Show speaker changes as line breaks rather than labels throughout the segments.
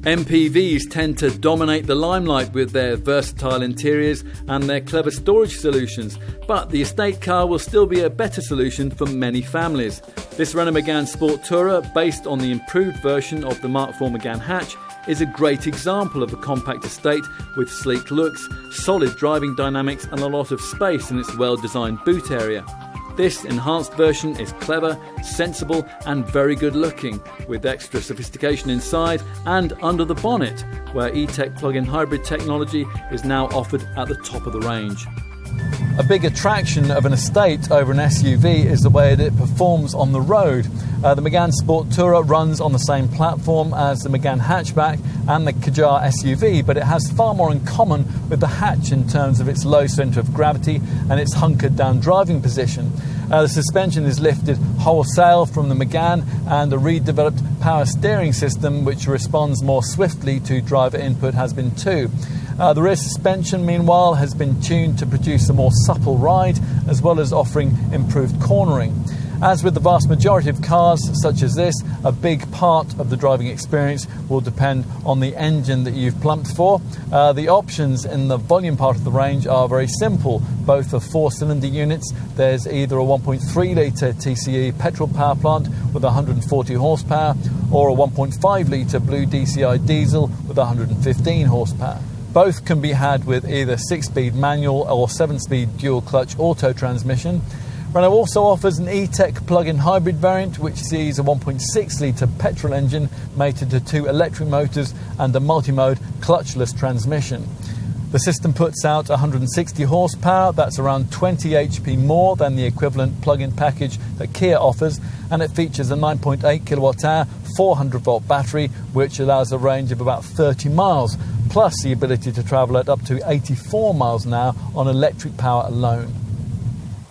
MPVs tend to dominate the limelight with their versatile interiors and their clever storage solutions, but the estate car will still be a better solution for many families. This Renault Megane Sport Tourer, based on the improved version of the Mark IV Megane hatch, is a great example of a compact estate with sleek looks, solid driving dynamics and a lot of space in its well-designed boot area. This enhanced version is clever, sensible and very good looking, with extra sophistication inside and under the bonnet, where E-Tech plug-in hybrid technology is now offered at the top of the range. A big attraction of an estate over an SUV is the way that it performs on the road. The Megane Sport Tourer runs on the same platform as the Megane hatchback and the Kadjar SUV, but it has far more in common with the hatch in terms of its low centre of gravity and its hunkered down driving position. The suspension is lifted wholesale from the Megane, and the redeveloped power steering system, which responds more swiftly to driver input, has been too. The rear suspension, meanwhile, has been tuned to produce a more supple ride, as well as offering improved cornering. As with the vast majority of cars such as this, a big part of the driving experience will depend on the engine that you've plumped for. The options in the volume part of the range are very simple. Both are four-cylinder units. There's either a 1.3 litre TCE petrol power plant with 140 horsepower or a 1.5 litre blue DCI diesel with 115 horsepower. Both can be had with either 6-speed manual or 7-speed dual-clutch auto transmission. Renault also offers an E-Tech plug-in hybrid variant, which sees a 1.6 litre petrol engine mated to 2 electric motors and a multi-mode clutchless transmission. The system puts out 160 horsepower, that's around 20 HP more than the equivalent plug-in package that Kia offers, and it features a 9.8 kilowatt-hour 400-volt battery, which allows a range of about 30 miles, plus the ability to travel at up to 84 miles an hour on electric power alone.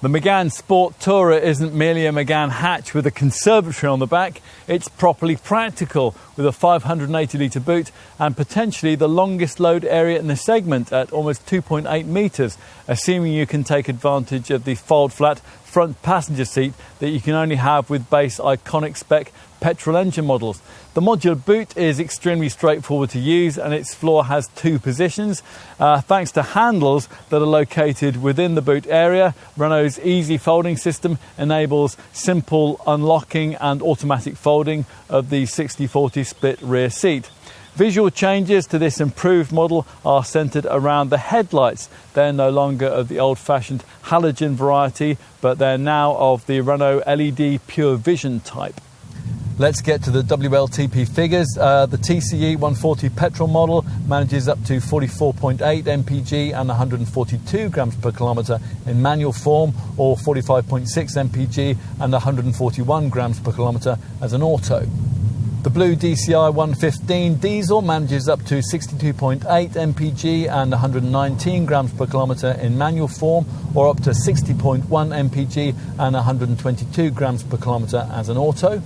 The Megane Sport Tourer isn't merely a Megane hatch with a conservatory on the back, it's properly practical with a 580 litre boot and potentially the longest load area in the segment at almost 2.8 metres, assuming you can take advantage of the fold-flat front passenger seat that you can only have with base iconic spec petrol engine models. The modular boot is extremely straightforward to use and its floor has 2 positions. Thanks to handles that are located within the boot area, Renault's easy folding system enables simple unlocking and automatic folding of the 60-40 split rear seat. Visual changes to this improved model are centred around the headlights. They're no longer of the old-fashioned halogen variety, but they're now of the Renault LED Pure Vision type. Let's get to the WLTP figures. The TCE 140 petrol model manages up to 44.8 mpg and 142 grams per kilometre in manual form, or 45.6 mpg and 141 grams per kilometre as an auto. The blue DCI 115 diesel manages up to 62.8 mpg and 119 grams per kilometre in manual form, or up to 60.1 mpg and 122 grams per kilometre as an auto.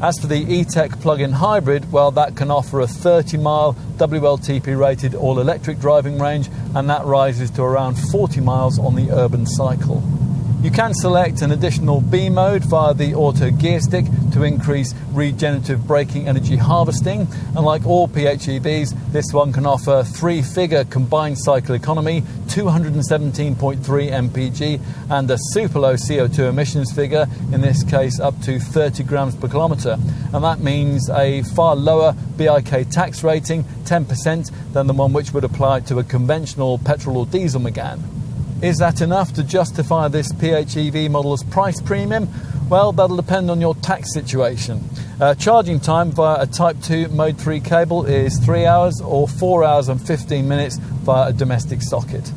As for the E-Tech plug-in hybrid, well, that can offer a 30-mile WLTP-rated all-electric driving range, and that rises to around 40 miles on the urban cycle. You can select an additional B mode via the auto gear stick to increase regenerative braking energy harvesting, and like all PHEVs, this one can offer 3-figure combined cycle economy, 217.3 mpg, and a super low CO2 emissions figure, in this case up to 30 grams per kilometre, and that means a far lower BIK tax rating, 10%, than the one which would apply to a conventional petrol or diesel Megane. Is that enough to justify this PHEV model's price premium? Well, that'll depend on your tax situation. Charging time via a Type 2 Mode 3 cable is 3 hours or 4 hours and 15 minutes via a domestic socket.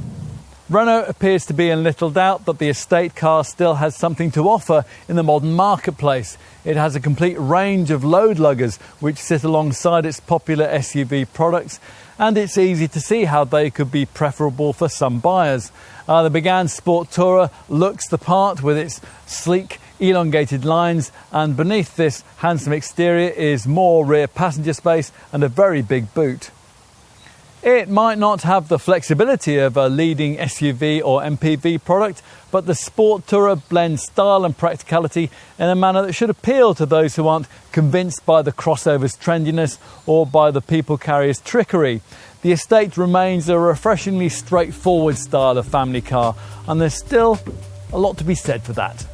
Renault appears to be in little doubt that the estate car still has something to offer in the modern marketplace. It has a complete range of load luggers which sit alongside its popular SUV products, and it's easy to see how they could be preferable for some buyers. The Megane Sport Tourer looks the part with its sleek, elongated lines, and beneath this handsome exterior is more rear passenger space and a very big boot. It might not have the flexibility of a leading SUV or MPV product, but the Sport Tourer blends style and practicality in a manner that should appeal to those who aren't convinced by the crossover's trendiness or by the people carrier's trickery. The Estate remains a refreshingly straightforward style of family car, and there's still a lot to be said for that.